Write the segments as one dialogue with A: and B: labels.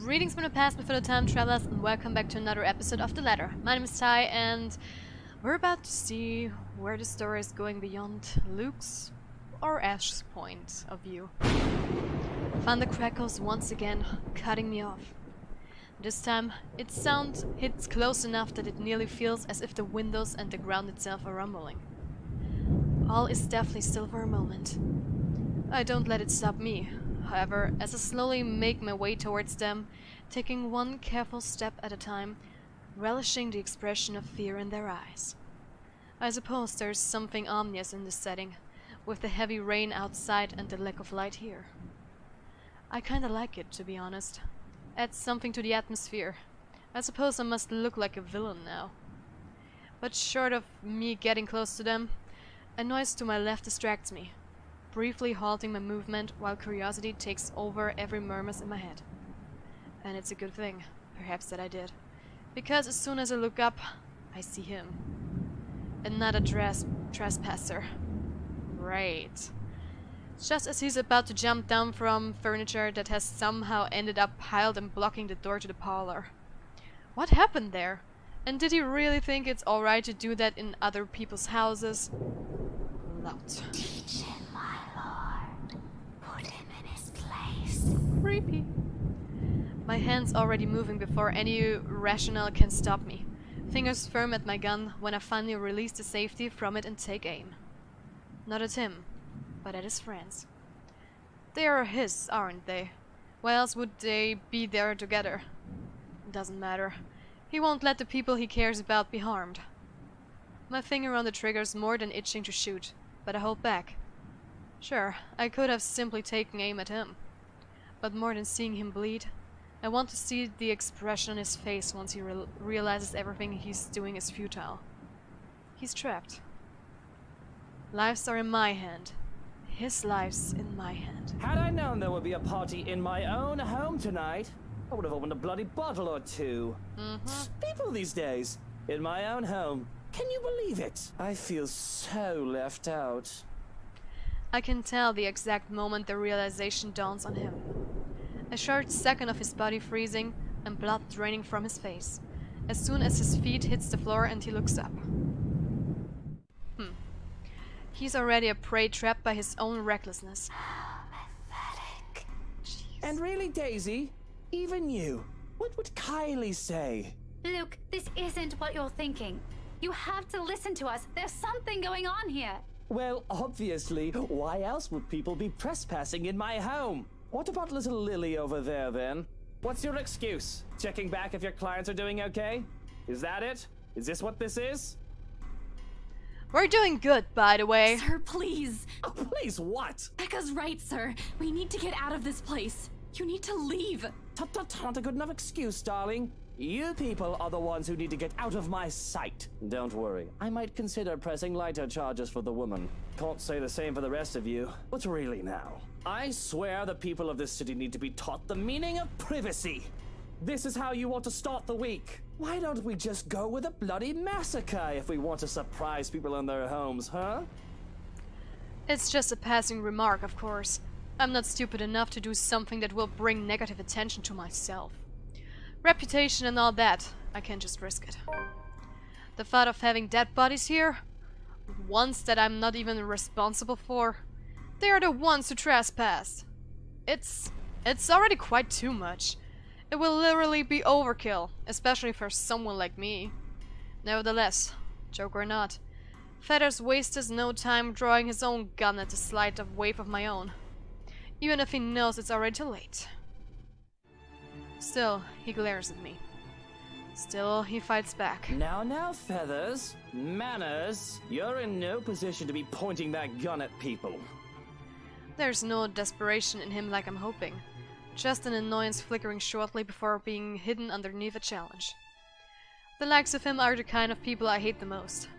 A: Greetings from the past, my fellow time travelers, and welcome back to another episode of The Ladder. My name is Ty, and we're about to see where the story is going beyond Luke's or Ash's point of view. Thunder crackles once again, cutting me off. This time, its sound hits close enough that it nearly feels as if the windows and the ground itself are rumbling. All is deathly still for a moment. I don't let it stop me. However, as I slowly make my way towards them, taking one careful step at a time, relishing the expression of fear in their eyes. I suppose there's something ominous in this setting, with the heavy rain outside and the lack of light here. I kinda like it, to be honest. Adds something to the atmosphere. I suppose I must look like a villain now. But short of me getting close to them, a noise to my left distracts me, briefly halting my movement while curiosity takes over every murmur in my head. And it's a good thing, perhaps, that I did. Because as soon as I look up, I see him. Another trespasser. Right. Just as he's about to jump down from furniture that has somehow ended up piled and blocking the door to the parlor. What happened there? And did he really think it's alright to do that in other people's houses? Loud.
B: Teach him, my lord. Put him in his place.
A: Creepy. My hand's already moving before any rationale can stop me. Fingers firm at my gun when I finally release the safety from it and take aim. Not at him, but at his friends. They are his, aren't they? Why else would they be there together? Doesn't matter. He won't let the people he cares about be harmed. My finger on the trigger's more than itching to shoot, but I hold back. Sure, I could have simply taken aim at him. But more than seeing him bleed, I want to see the expression on his face once he realizes everything he's doing is futile. He's trapped. Lives are in my hand. His life's in my hand.
C: Had I known there would be a party in my own home tonight, I would have opened a bloody bottle or two. People these days, in my own home. Can you believe it? I feel so left out.
A: I can tell the exact moment the realization dawns on him. A short second of his body freezing and blood draining from his face, as soon as his feet hits the floor and he looks up. He's already a prey trapped by his own recklessness.
B: Pathetic.
C: And really, Daisy, even you, what would Kylie say?
B: Luke, this isn't what you're thinking. You have to listen to us. There's something going on here.
C: Well, obviously, why else would people be trespassing in my home? What about little Lily over there, then? What's your excuse? Checking back if your clients are doing okay? Is that it? Is this what this is?
A: We're doing good, by the way.
D: Sir, please.
C: Oh, please, what?
D: Becca's right, sir. We need to get out of this place. You need to leave.
C: Tut, not a good enough excuse, darling. You people are the ones who need to get out of my sight. Don't worry, I might consider pressing lighter charges for the woman. Can't say the same for the rest of you. But really now, I swear the people of this city need to be taught the meaning of privacy. This is how you want to start the week. Why don't we just go with a bloody massacre if we want to surprise people in their homes, huh?
A: It's just a passing remark, of course. I'm not stupid enough to do something that will bring negative attention to myself. Reputation and all that, I can't just risk it. The thought of having dead bodies here, ones that I'm not even responsible for, they are the ones who trespass. It's already quite too much. It will literally be overkill, especially for someone like me. Nevertheless, joke or not, Feathers wastes no time drawing his own gun at the slight of wave of my own, even if he knows it's already too late. Still, he glares at me. Still, he fights back.
C: Now, Feathers. Manners. You're in no position to be pointing that gun at people.
A: There's no desperation in him like I'm hoping. Just an annoyance flickering shortly before being hidden underneath a challenge. The likes of him are the kind of people I hate the most.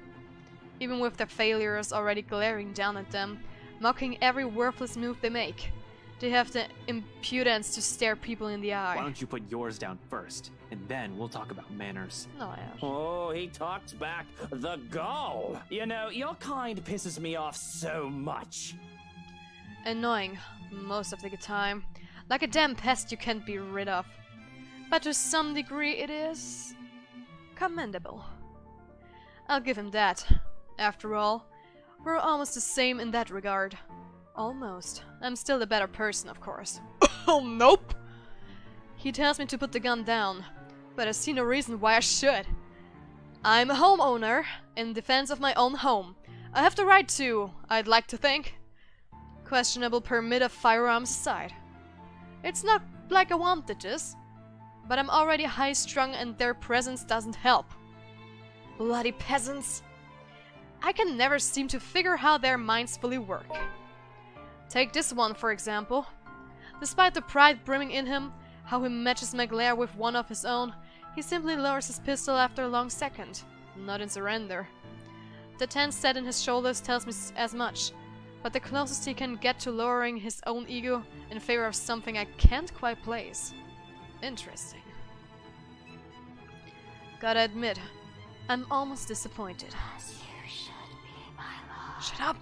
A: Even with their failures already glaring down at them, mocking every worthless move they make, they have the impudence to stare people in the eye.
E: Why don't you put yours down first, and then we'll talk about manners.
A: No, Ash.
C: Oh, he talks back. The gall! You know, your kind pisses me off so much.
A: Annoying, most of the time. Like a damn pest you can't be rid of. but to some degree it is commendable. I'll give him that. After all, we're almost the same in that regard. Almost. I'm still the better person, of course. Oh, nope! He tells me to put the gun down, but I see no reason why I should. I'm a homeowner, in defense of my own home. I have the right to, I'd like to think. Questionable permit of firearms aside. It's not like I wanted this, but I'm already high-strung and their presence doesn't help. Bloody peasants! I can never seem to figure how their minds fully work. Take this one, for example. Despite the pride brimming in him, how he matches my glare with one of his own, he simply lowers his pistol after a long second, not in surrender. The tense set in his shoulders tells me as much, but the closest he can get to lowering his own ego in favor of something I can't quite place. Interesting. Gotta admit, I'm almost disappointed.
B: As you should be, my lord.
A: Shut up!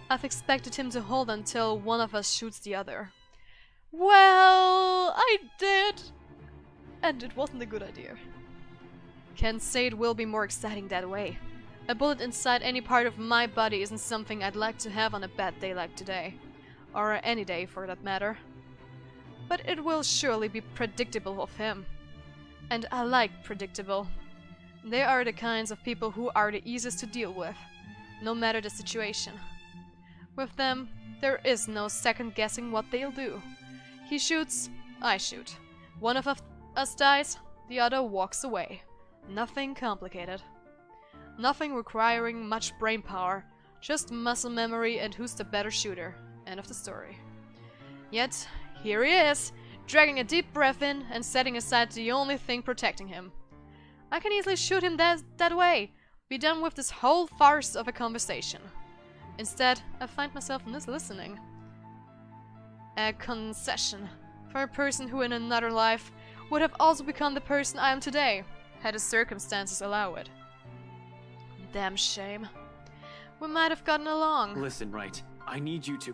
A: I've expected him to hold until one of us shoots the other. Well, I did! And it wasn't a good idea. Can't say it will be more exciting that way. A bullet inside any part of my body isn't something I'd like to have on a bad day like today. Or any day, for that matter. But it will surely be predictable of him. And I like predictable. They are the kinds of people who are the easiest to deal with, no matter the situation. With them, there is no second guessing what they'll do. He shoots, I shoot. One of us dies, the other walks away. Nothing complicated. Nothing requiring much brain power, just muscle memory and who's the better shooter. End of the story. Yet, here he is, dragging a deep breath in and setting aside the only thing protecting him. I can easily shoot him that way, be done with this whole farce of a conversation. Instead, I find myself listening. A concession for a person who in another life would have also become the person I am today, had the circumstances allow it. Damn shame. We might have gotten along.
E: Listen, right. I need you to.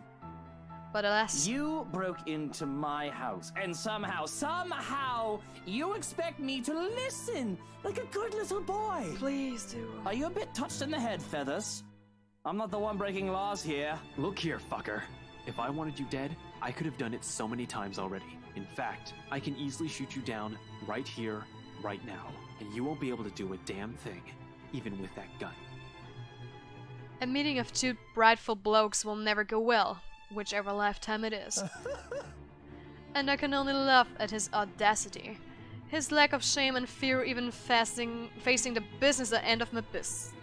A: But alas.
C: You broke into my house, and somehow, you expect me to listen like a good little boy.
A: Please do.
C: Are you a bit touched in the head, Feathers? I'm not the one breaking laws here.
E: Look here, fucker. If I wanted you dead, I could have done it so many times already. In fact, I can easily shoot you down right here, right now. And you won't be able to do a damn thing, even with that gun.
A: A meeting of two prideful blokes will never go well, whichever lifetime it is. And I can only laugh at his audacity. His lack of shame and fear even facing the business end of my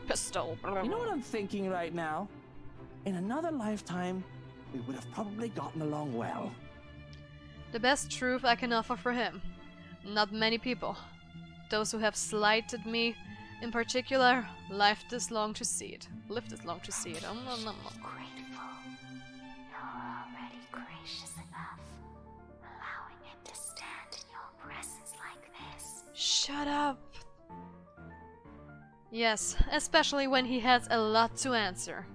A: pistol.
C: You know what I'm thinking right now? In another lifetime, we would have probably gotten along well.
A: The best truth I can offer for him. Not many people. Those who have slighted me, in particular, lived this long to see it.
B: Grateful. You're already gracious enough, allowing him to stand in your presence like this.
A: Shut up. Yes, especially when he has a lot to answer.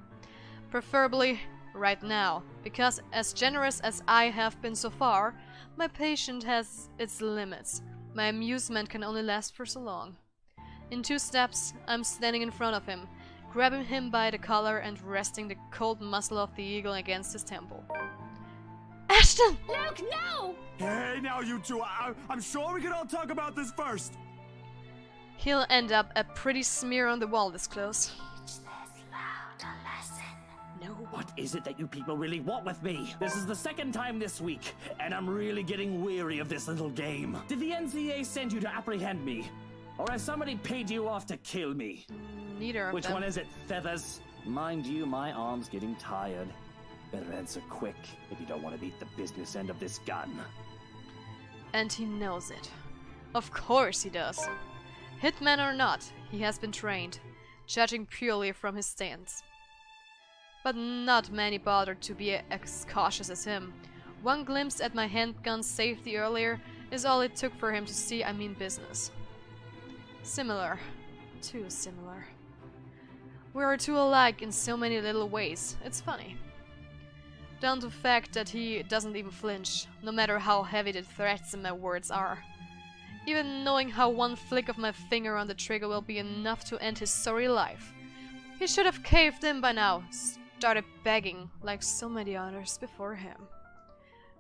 A: Preferably right now, because as generous as I have been so far, my patience has its limits. My amusement can only last for so long. In 2 steps, I'm standing in front of him, grabbing him by the collar and resting the cold muscle of the eagle against his temple. Ashton!
B: Luke, no!
F: Hey, now you two, I'm sure we can all talk about this first.
A: He'll end up a pretty smear on the wall this close.
B: Teach this loud a lesson.
A: No.
C: What is it that you people really want with me? This is the 2nd time this week, and I'm really getting weary of this little game. Did the NCA send you to apprehend me? Or has somebody paid you off to kill me?
A: Neither of
C: Which
A: them.
C: one is it, Feathers? Mind you, my arm's getting tired. Better answer quick if you don't want to beat the business end of this gun.
A: And he knows it. Of course he does. Hitman or not, he has been trained, judging purely from his stance. But not many bothered to be as cautious as him. One glimpse at my handgun's safety earlier is all it took for him to see I mean business. Similar. Too similar. We are too alike in so many little ways, it's funny. Down to the fact that he doesn't even flinch, no matter how heavy the threats in my words are. Even knowing how one flick of my finger on the trigger will be enough to end his sorry life. He should have caved in by now, started begging like so many others before him.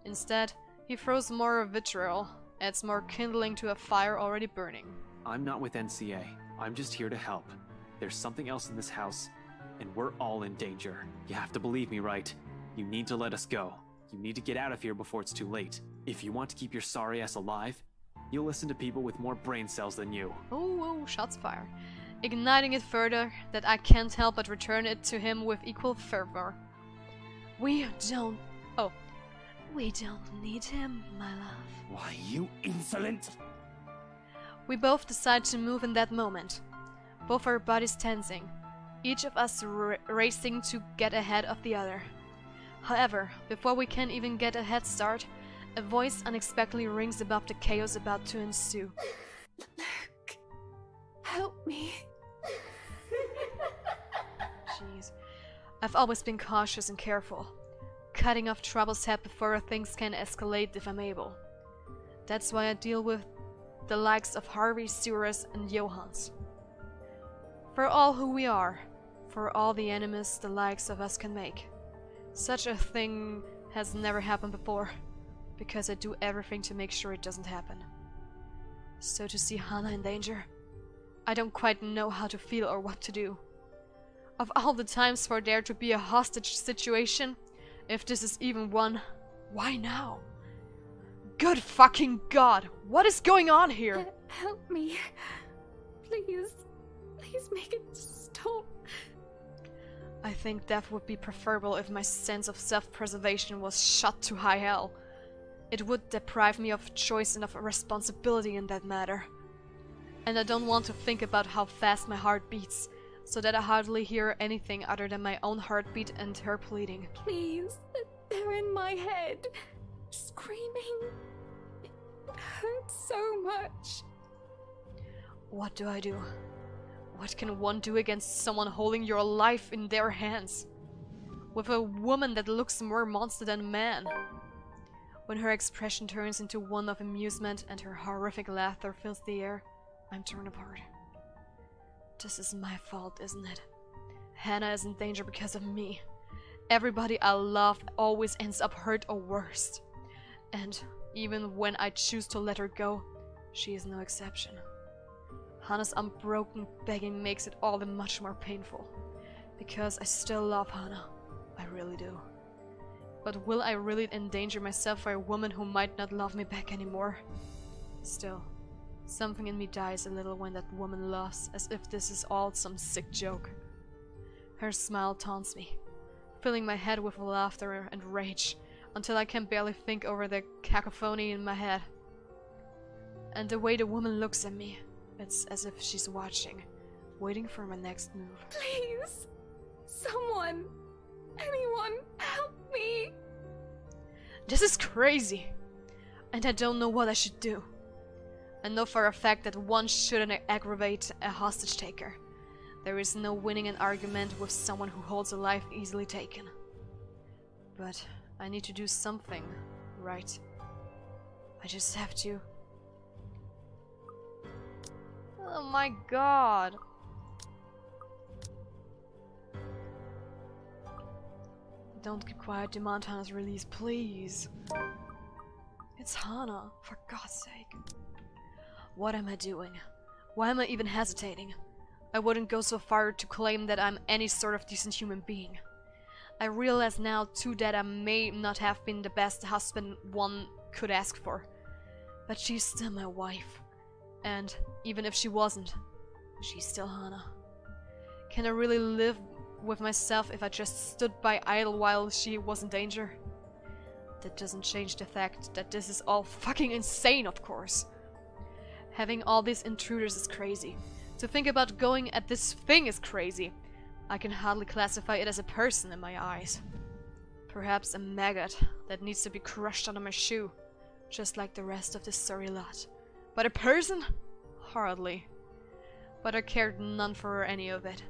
A: Instead, he throws more vitriol, adds more kindling to a fire already burning.
E: I'm not with NCA. I'm just here to help. There's something else in this house, and we're all in danger. You have to believe me, right? You need to let us go. You need to get out of here before it's too late. If you want to keep your sorry ass alive, you'll listen to people with more brain cells than you.
A: Oh, shots fired. Igniting it further, that I can't help but return it to him with equal fervor. We don't need him, my love.
F: Why, you insolent!
A: We both decide to move in that moment. Both our bodies tensing, each of us racing to get ahead of the other. However, before we can even get a head start, a voice unexpectedly rings above the chaos about to ensue.
D: Luke, help me.
A: Jeez. I've always been cautious and careful, cutting off trouble's head before things can escalate if I'm able. That's why I deal with the likes of Harvey, Sewerus, and Johans. For all who we are, for all the enemies the likes of us can make. Such a thing has never happened before, because I do everything to make sure it doesn't happen. So to see Hana in danger, I don't quite know how to feel or what to do. Of all the times for there to be a hostage situation, if this is even one, why now? Good fucking God, what is going on here?
D: Help me. Please. Please make it stop.
A: I think death would be preferable if my sense of self-preservation was shot to high hell. It would deprive me of choice and of responsibility in that matter. And I don't want to think about how fast my heart beats, so that I hardly hear anything other than my own heartbeat and her pleading.
D: Please. They're in my head. Screaming. It hurts so much.
A: What do I do? What can one do against someone holding your life in their hands? With a woman that looks more monster than man. When her expression turns into one of amusement and her horrific laughter fills the air, I'm torn apart. This is my fault, isn't it? Hana is in danger because of me. Everybody I love always ends up hurt or worse. And even when I choose to let her go, she is no exception. Hana's unbroken begging makes it all the much more painful. Because I still love Hana. I really do. But will I really endanger myself for a woman who might not love me back anymore? Still, something in me dies a little when that woman laughs, as if this is all some sick joke. Her smile taunts me, filling my head with laughter and rage, until I can barely think over the cacophony in my head. And the way the woman looks at me, it's as if she's watching, waiting for my next move.
D: Please. Someone. Anyone. Help me.
A: This is crazy. And I don't know what I should do. I know for a fact that one shouldn't aggravate a hostage taker. There is no winning an argument with someone who holds a life easily taken. But I need to do something, right? I just have to. Oh my God. Don't keep quiet, demand Hana's release, please. It's Hana, for God's sake. What am I doing? Why am I even hesitating? I wouldn't go so far to claim that I'm any sort of decent human being. I realize now too that I may not have been the best husband one could ask for. But she's still my wife. And even if she wasn't, she's still Hana. Can I really live with myself if I just stood by idle while she was in danger? That doesn't change the fact that this is all fucking insane, of course. Having all these intruders is crazy. To think about going at this thing is crazy. I can hardly classify it as a person in my eyes. Perhaps a maggot that needs to be crushed under my shoe, just like the rest of this sorry lot. But a person? Hardly. But I cared none for any of it.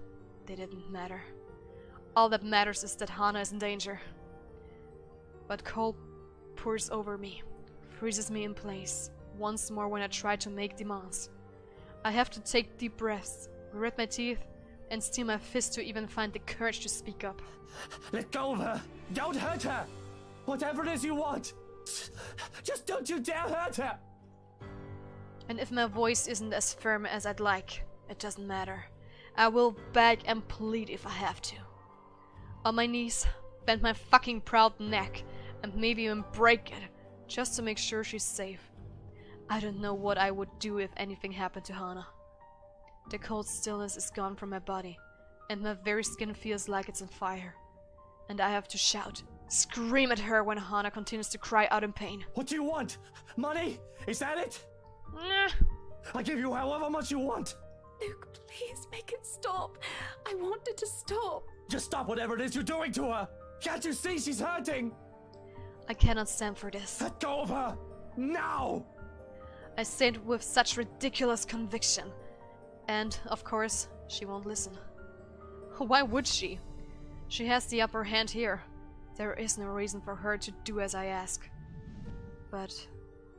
A: They didn't matter. All that matters is that Hana is in danger. But cold pours over me, freezes me in place, once more when I try to make demands. I have to take deep breaths, grit my teeth, and steel my fist to even find the courage to speak up.
C: Let go of her! Don't hurt her! Whatever it is you want! Just don't you dare hurt her!
A: And if my voice isn't as firm as I'd like, it doesn't matter. I will beg and plead if I have to. On my knees, bend my fucking proud neck, and maybe even break it, just to make sure she's safe. I don't know what I would do if anything happened to Hana. The cold stillness is gone from my body, and my very skin feels like it's on fire. And I have to shout, scream at her when Hana continues to cry out in pain.
C: What do you want? Money? Is that it?
A: Nah.
C: I'll give you however much you want.
D: Luke, please make it stop. I want it to stop.
C: Just stop whatever it is you're doing to her. Can't you see she's hurting?
A: I cannot stand for this.
C: Let go of her! Now!
A: I say it with such ridiculous conviction. And, of course, she won't listen. Why would she? She has the upper hand here. There is no reason for her to do as I ask. But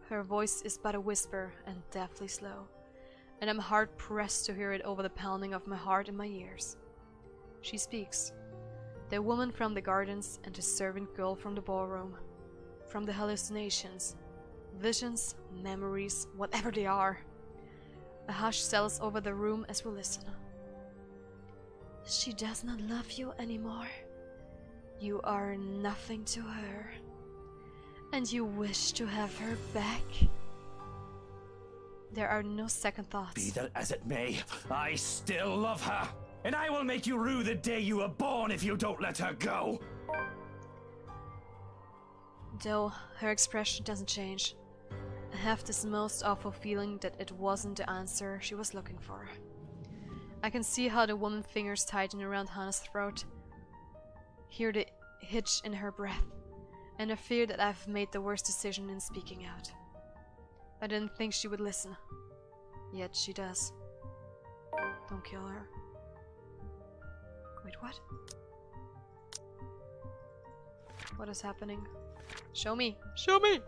A: her voice is but a whisper and deathly slow, and I'm hard-pressed to hear it over the pounding of my heart in my ears. She speaks. The woman from the gardens and the servant girl from the ballroom. From the hallucinations. Visions, memories, whatever they are. A hush settles over the room as we listen. She does not love you anymore. You are nothing to her. And you wish to have her back? There are no second thoughts.
C: Be that as it may, I still love her. And I will make you rue the day you were born if you don't let her go.
A: Though her expression doesn't change. I have this most awful feeling that it wasn't the answer she was looking for. I can see how the woman's fingers tighten around Hana's throat. Hear the hitch in her breath, and I fear that I've made the worst decision in speaking out. I didn't think she would listen. Yet she does. Don't kill her. Wait, what? What is happening? Show me! Show me!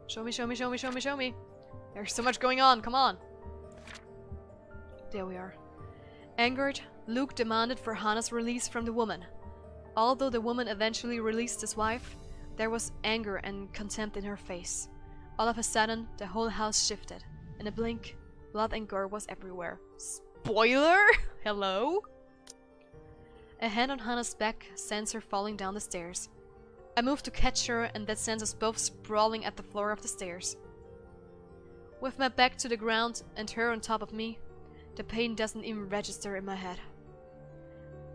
A: Show me, show me, show me, show me, show me! There's so much going on, come on! There we are. Angered, Luke demanded for Hana's release from the woman. Although the woman eventually released his wife, there was anger and contempt in her face. All of a sudden, the whole house shifted. In a blink, blood and gore was everywhere. Spoiler? Hello? A hand on Hana's back sends her falling down the stairs. I move to catch her, and that sends us both sprawling at the floor of the stairs. With my back to the ground and her on top of me, the pain doesn't even register in my head.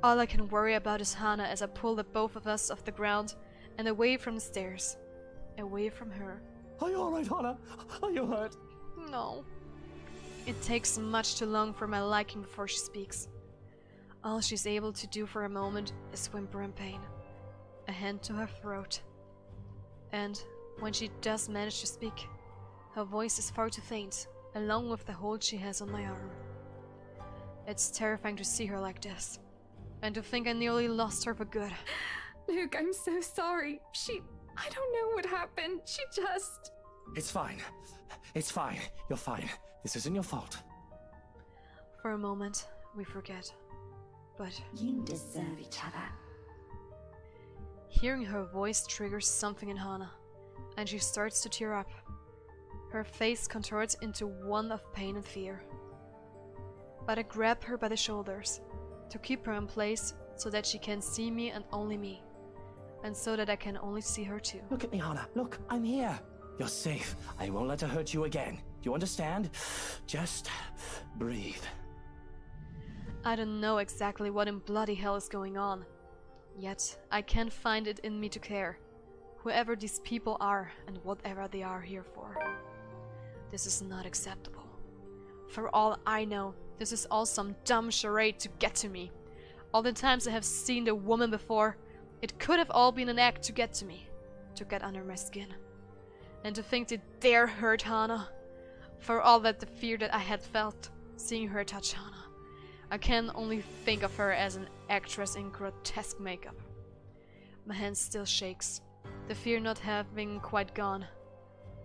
A: All I can worry about is Hana as I pull the both of us off the ground and away from the stairs. Away from her.
C: Are you alright, Hana? Are you hurt?
A: No. It takes much too long for my liking before she speaks. All she's able to do for a moment is whimper in pain. A hand to her throat. And when she does manage to speak, her voice is far too faint, along with the hold she has on my arm. It's terrifying to see her like this, and to think I nearly lost her for good.
D: Luke, I'm so sorry. I don't know what happened. She just...
C: It's fine. It's fine. You're fine. This isn't your fault.
A: For a moment, we forget. But
B: You deserve each other.
A: hearing her voice triggers something in Hana, and she starts to tear up. Her face contorts into one of pain and fear. But I grab her by the shoulders, to keep her in place so that she can see me and only me, and so that I can only see her too.
C: Look at me, Hana. Look, I'm here. You're safe. I won't let her hurt you again. Do you understand? Just breathe.
A: I don't know exactly what in bloody hell is going on, yet I can't find it in me to care, whoever these people are and whatever they are here for. This is not acceptable. For all I know, this is all some dumb charade to get to me. All the times I have seen the woman before, it could have all been an act to get to me, to get under my skin. And to think they dare hurt Hana. For all that the fear that I had felt, seeing her touch Hana. I can only think of her as an actress in grotesque makeup. My hand still shakes, the fear not having quite gone.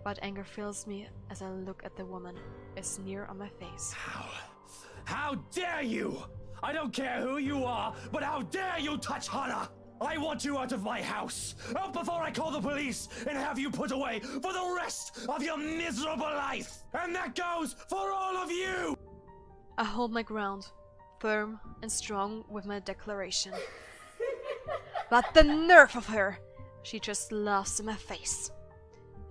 A: But anger fills me as I look at the woman, a sneer on my face.
C: How dare you! I don't care who you are, but how dare you touch Hana! I want you out of my house! Out before I call the police and have you put away for the rest of your miserable life! And that goes for all of you!
A: I hold my ground, firm and strong with my declaration. But the nerve of her! She just laughs in my face.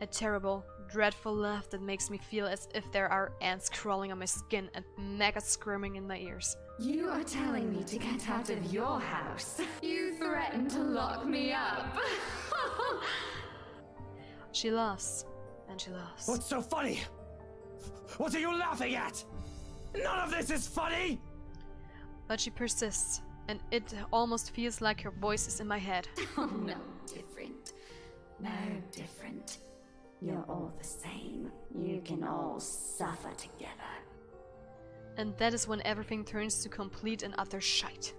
A: A terrible, dreadful laugh that makes me feel as if there are ants crawling on my skin and maggots squirming in my ears.
D: You are telling me to get out of your house. You threatened to lock me up.
A: She laughs, and she laughs.
C: What's so funny? What are you laughing at? None of this is funny!
A: But she persists, and it almost feels like her voice is in my head.
B: Oh, no different. No different. You're all the same. You can all suffer together.
A: And that is when everything turns to complete and utter shite.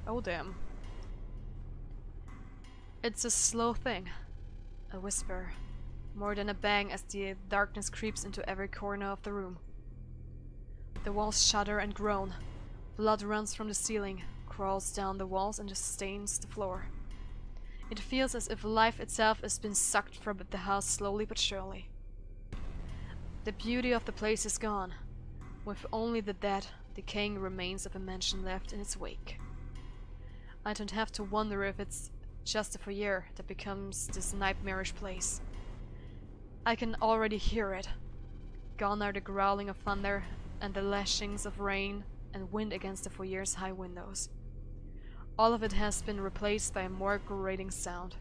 A: Oh damn. It's a slow thing. A whisper. More than a bang as the darkness creeps into every corner of the room. The walls shudder and groan. Blood runs from the ceiling, crawls down the walls and stains the floor. It feels as if life itself has been sucked from the house slowly but surely. The beauty of the place is gone, with only the dead, decaying remains of a mansion left in its wake. I don't have to wonder if it's just a foyer that becomes this nightmarish place. I can already hear it. Gone are the growling of thunder and the lashings of rain and wind against the foyer's high windows. All of it has been replaced by a more grating sound.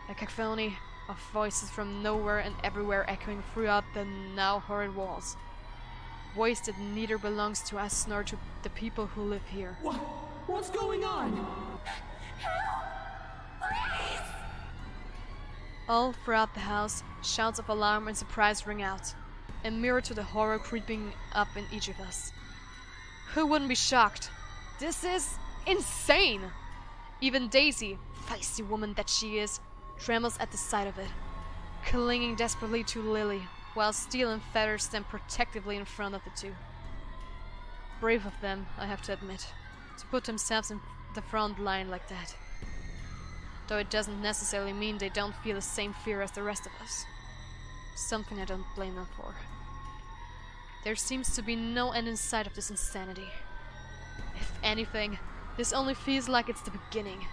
A: A cacophony of voices from nowhere and everywhere echoing throughout the now horrid walls. Voice that neither belongs to us nor to the people who live here.
C: What's going on?
A: All throughout the house, shouts of alarm and surprise ring out, a mirror to the horror creeping up in each of us. Who wouldn't be shocked? This is insane! Even Daisy, feisty woman that she is, trembles at the sight of it, clinging desperately to Lily, while Steel and Feather stand protectively in front of the two. Brave of them, I have to admit, to put themselves in the front line like that. Though it doesn't necessarily mean they don't feel the same fear as the rest of us. Something I don't blame them for. There seems to be no end in sight of this insanity. If anything, this only feels like it's the beginning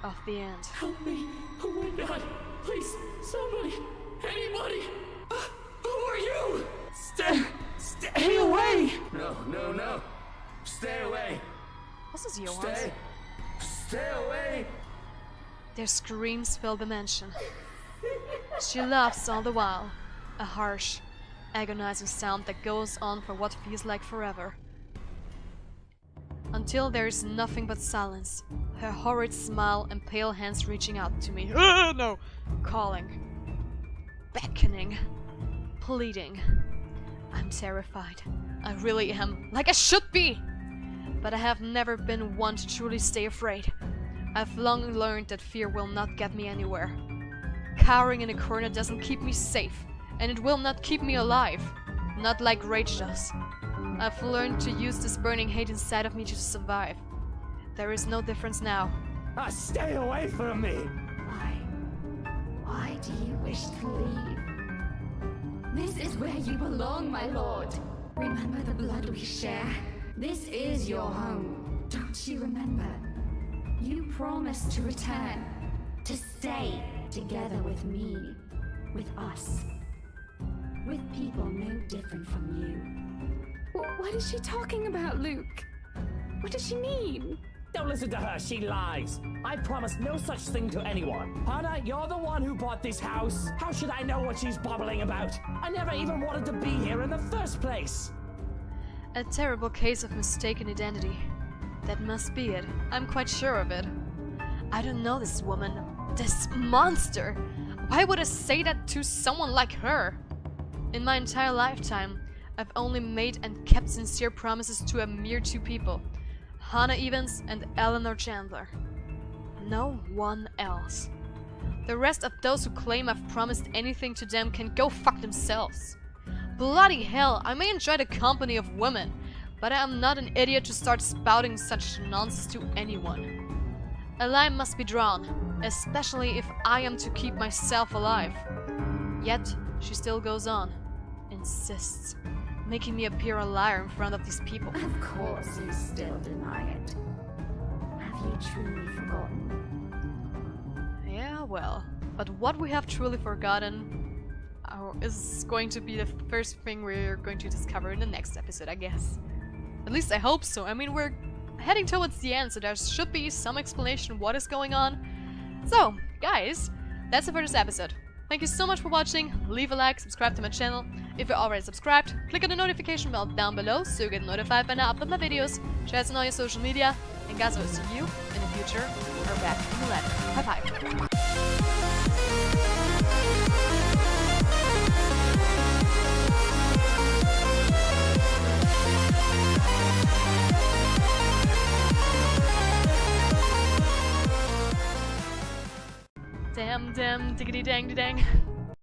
A: of the end.
G: Help me! Oh my god! Please, somebody! Anybody! Who are you? Stay away! No. Stay away!
A: Was this Johan's?
G: Stay away!
A: Their screams fill the mansion. She laughs all the while, a harsh, agonizing sound that goes on for what feels like forever. Until there is nothing but silence, her horrid smile and pale hands reaching out to me. No! Calling. Beckoning. Pleading. I'm terrified. I really am. Like I should be! But I have never been one to truly stay afraid. I've long learned that fear will not get me anywhere. Cowering in a corner doesn't keep me safe, and it will not keep me alive. Not like rage does. I've learned to use this burning hate inside of me to survive. There is no difference now.
C: Stay away from me!
B: Why do you wish to leave? This is where you belong, my lord. Remember the blood we share? This is your home. Don't you remember? You promised to return, to stay together with me, with us, with people no different from you.
D: What is she talking about, Luke? What does she mean?
C: Don't listen to her, she lies. I promised no such thing to anyone. Hana, you're the one who bought this house. How should I know what she's babbling about? I never even wanted to be here in the first place.
A: A terrible case of mistaken identity. That must be it. I'm quite sure of it. I don't know this woman. This monster! Why would I say that to someone like her? In my entire lifetime, I've only made and kept sincere promises to a mere two people. Hana Evans and Eleanor Chandler. No one else. The rest of those who claim I've promised anything to them can go fuck themselves. Bloody hell, I may enjoy the company of women, but I am not an idiot to start spouting such nonsense to anyone. A line must be drawn, especially if I am to keep myself alive. Yet, she still goes on, insists, making me appear a liar in front of these people.
B: Of course you still deny it. Have you truly forgotten?
A: Yeah, well, but what we have truly forgotten is going to be the first thing we're going to discover in the next episode, I guess. At least I hope so. I mean, we're heading towards the end, so there should be some explanation what is going on. So, guys, that's it for this episode. Thank you so much for watching. Leave a like, subscribe to my channel. If you're already subscribed, click on the notification bell down below so you get notified when I upload my videos. Share it on all your social media. And guys, I will see you in the future or back in the ladder. Bye-bye. Damn, diggity dang, dang.